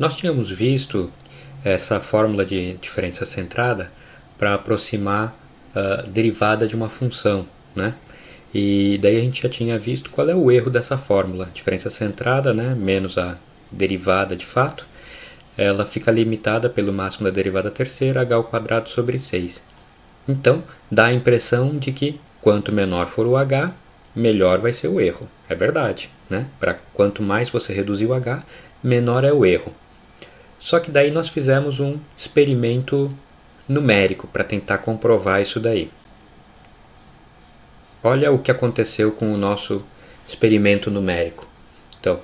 Nós tínhamos visto essa fórmula de diferença centrada para aproximar a derivada de uma função, né? E daí a gente já tinha visto qual é o erro dessa fórmula. Diferença centrada, né, menos a derivada de fato, ela fica limitada pelo máximo da derivada terceira, h² sobre 6. Então, dá a impressão de que quanto menor for o h, melhor vai ser o erro. É verdade, né? Para quanto mais você reduzir o h, menor é o erro. Só que daí nós fizemos um experimento numérico para tentar comprovar isso daí. Olha o que aconteceu com o nosso experimento numérico. Então,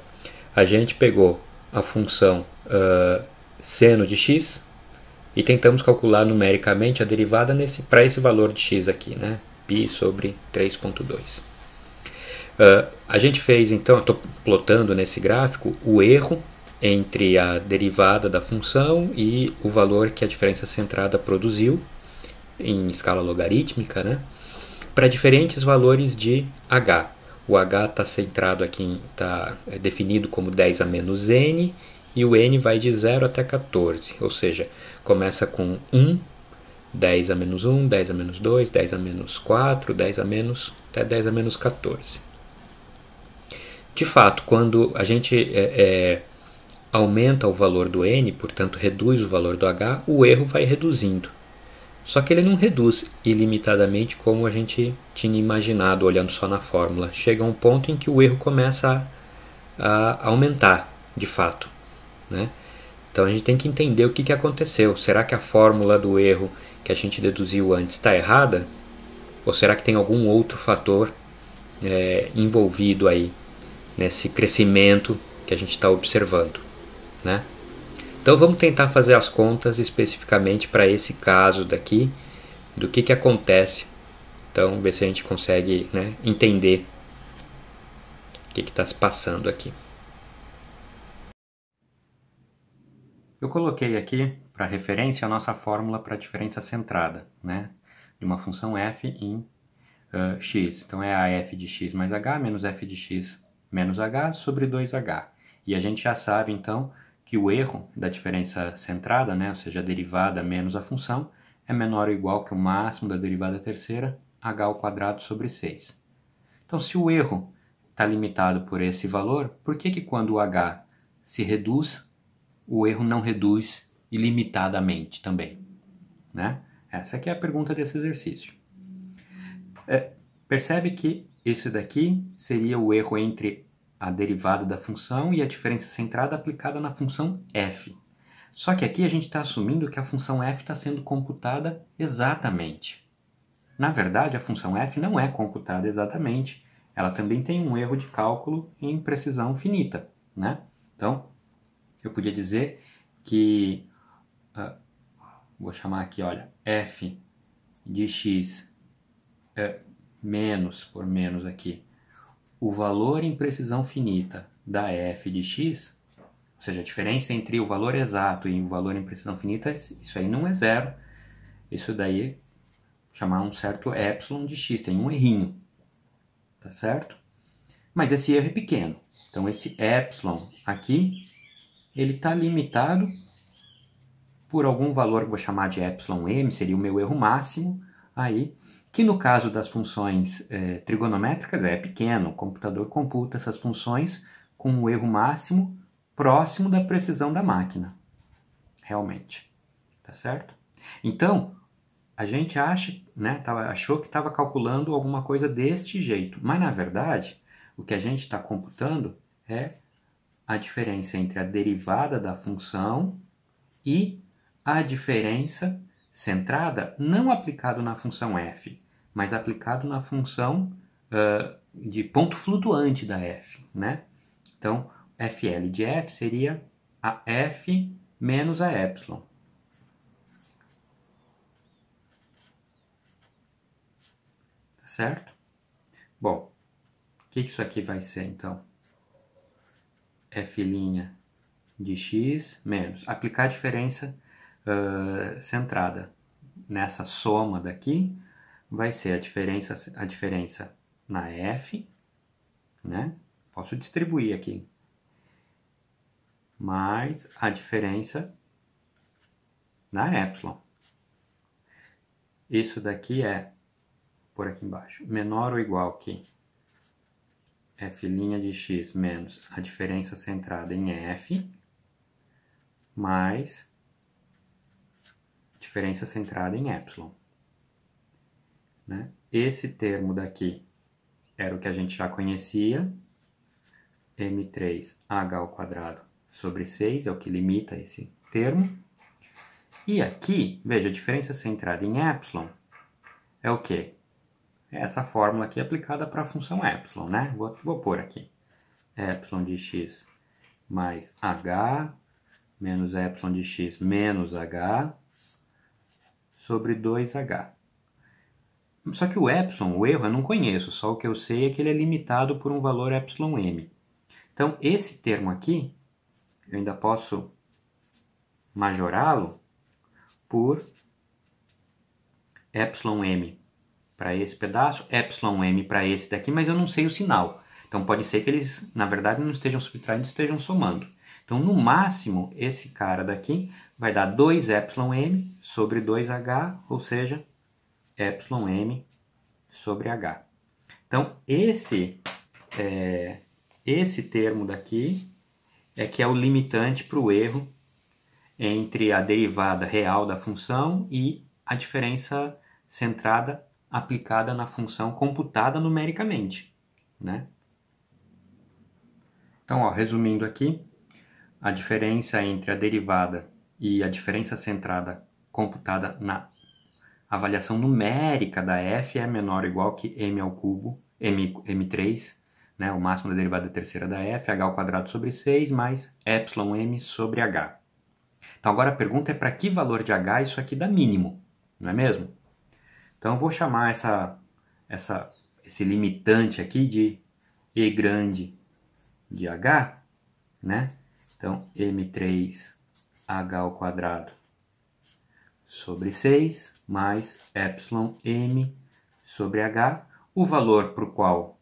a gente pegou a função seno de x e tentamos calcular numericamente a derivada para esse valor de x aqui, né? π sobre 3,2. A gente fez, então, estou plotando nesse gráfico o erro entre a derivada da função e o valor que a diferença centrada produziu em escala logarítmica, né? Para diferentes valores de h. O h está centrado aqui, está definido como 10 a menos n, e o n vai de 0 até 14, ou seja, começa com 1, 10 a menos 1, 10 a menos 2, 10 a menos 4, 10 a menos, até 10 a menos 14. De fato, quando a gente aumenta o valor do n, portanto reduz o valor do h, o erro vai reduzindo. Só que ele não reduz ilimitadamente como a gente tinha imaginado olhando só na fórmula. Chega a um ponto em que o erro começa a aumentar, de fato, né? Então a gente tem que entender o que aconteceu. Será que a fórmula do erro que a gente deduziu antes está errada? Ou será que tem algum outro fator envolvido aí nesse crescimento que a gente está observando, né? Então vamos tentar fazer as contas especificamente para esse caso daqui, do que acontece. Então ver se a gente consegue, né, entender o que está se passando aqui. Eu coloquei aqui para referência a nossa fórmula para a diferença centrada, né, de uma função f em x. Então é a f de x mais h menos f de x menos h sobre 2h. E a gente já sabe então que o erro da diferença centrada, né, ou seja, a derivada menos a função, é menor ou igual que o máximo da derivada terceira, h² sobre 6. Então, se o erro está limitado por esse valor, por que quando o h se reduz, o erro não reduz ilimitadamente também, né? Essa aqui é a pergunta desse exercício. Percebe que isso daqui seria o erro entre a derivada da função e a diferença centrada aplicada na função f. Só que aqui a gente está assumindo que a função f está sendo computada exatamente. Na verdade, a função f não é computada exatamente. Ela também tem um erro de cálculo em precisão finita, né? Então, eu podia dizer que, vou chamar aqui, olha, f de x menos, por menos aqui, o valor em precisão finita da f de x, ou seja, a diferença entre o valor exato e o valor em precisão finita, isso aí não é zero. Isso daí, chamar um certo epsilon de x, tem um errinho, tá certo? Mas esse erro é pequeno. Então esse epsilon aqui, ele está limitado por algum valor que vou chamar de epsilon m, seria o meu erro máximo, aí, que no caso das funções trigonométricas é pequeno. O computador computa essas funções com um erro máximo próximo da precisão da máquina, realmente, tá certo? Então, a gente achou que estava calculando alguma coisa deste jeito, mas na verdade, o que a gente está computando é a diferença entre a derivada da função e a diferença centrada, não aplicado na função f, mas aplicado na função de ponto flutuante da f, né? Então, fl de f seria a f menos a epsilon. Tá certo? Bom, o que isso aqui vai ser, então? F' de x menos. Aplicar a diferença centrada nessa soma daqui vai ser a diferença na f, né? Posso distribuir aqui. mais a diferença da epsilon. Isso daqui é, por aqui embaixo, menor ou igual que f' de x menos a diferença centrada em f, mais diferença centrada em epsilon. Né? Esse termo daqui era o que a gente já conhecia, m3h ao quadrado sobre 6, é o que limita esse termo. E aqui, veja, a diferença centrada em epsilon é o quê? É essa fórmula aqui aplicada para a função epsilon, né? Vou pôr aqui. Epsilon de x mais h menos epsilon de x menos h sobre 2h. Só que o epsilon, o erro, eu não conheço, só o que eu sei é que ele é limitado por um valor epsilon m. Então, esse termo aqui, eu ainda posso majorá-lo por epsilon m para esse pedaço, epsilon m para esse daqui, mas eu não sei o sinal. Então, pode ser que eles, na verdade, não estejam subtraindo, estejam somando. Então, no máximo, esse cara daqui vai dar 2 epsilon m sobre 2h, ou seja, epsilon m sobre h. Então, esse termo daqui é que é o limitante para o erro entre a derivada real da função e a diferença centrada aplicada na função computada numericamente. Né? Então, ó, resumindo aqui, a diferença entre a derivada e a diferença centrada computada na avaliação numérica da f é menor ou igual que m ao cubo, m3, né, o máximo da derivada terceira da f, h ao quadrado sobre 6, mais epsilon m sobre h. Então agora a pergunta é para que valor de h isso aqui dá mínimo, não é mesmo? Então eu vou chamar esse limitante aqui de E grande de h, né? Então m3h ao quadrado sobre 6 mais epsilon m sobre h. O valor para o qual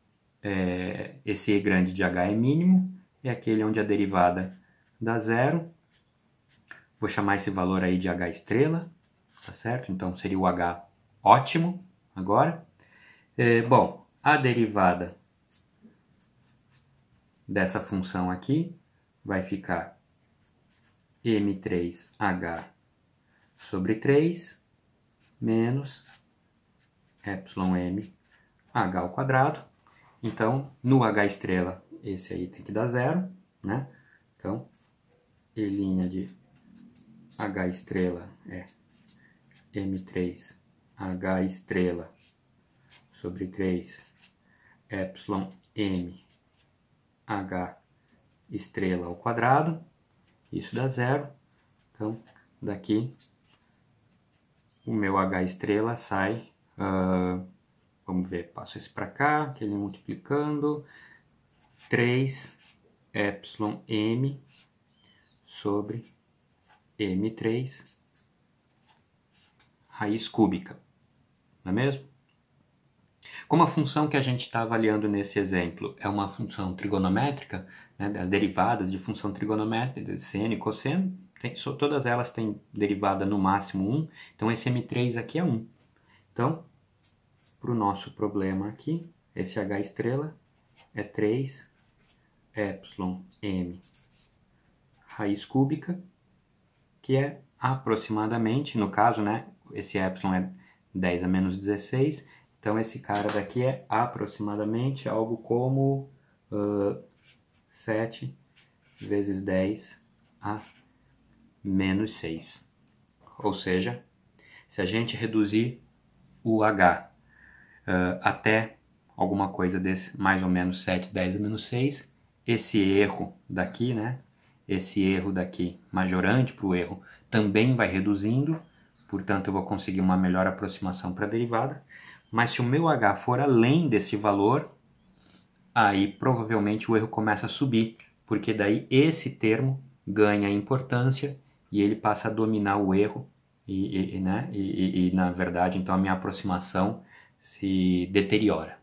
esse E grande de h é mínimo é aquele onde a derivada dá zero. Vou chamar esse valor aí de h estrela, tá certo? Então seria o h ótimo agora. Bom, a derivada dessa função aqui vai ficar m3h sobre 3 menos epsilon m h ao quadrado. Então, no h estrela, esse aí tem que dar zero, né? Então, E' de h estrela é m3h estrela sobre 3 epsilon m h estrela ao quadrado. Isso dá zero. Então, daqui o meu h estrela sai, vamos ver, passo esse para cá, que ele multiplicando, 3 epsilon m sobre m3 raiz cúbica, não é mesmo? Como a função que a gente está avaliando nesse exemplo é uma função trigonométrica, né, as derivadas de função trigonométrica, seno e cosseno, todas elas têm derivada no máximo 1, então esse m3 aqui é 1. Então, para o nosso problema aqui, esse h estrela é 3 epsilon m raiz cúbica, que é aproximadamente, no caso, né, esse epsilon é 10 a menos 16, então esse cara daqui é aproximadamente algo como 7 vezes 10 a menos 6. Ou seja, se a gente reduzir o h até alguma coisa desse, mais ou menos 7, 10 a menos 6, esse erro daqui, né? Esse erro daqui, majorante para o erro, também vai reduzindo, portanto eu vou conseguir uma melhor aproximação para a derivada. Mas se o meu h for além desse valor, aí provavelmente o erro começa a subir, porque daí esse termo ganha importância e ele passa a dominar o erro e na verdade então a minha aproximação se deteriora.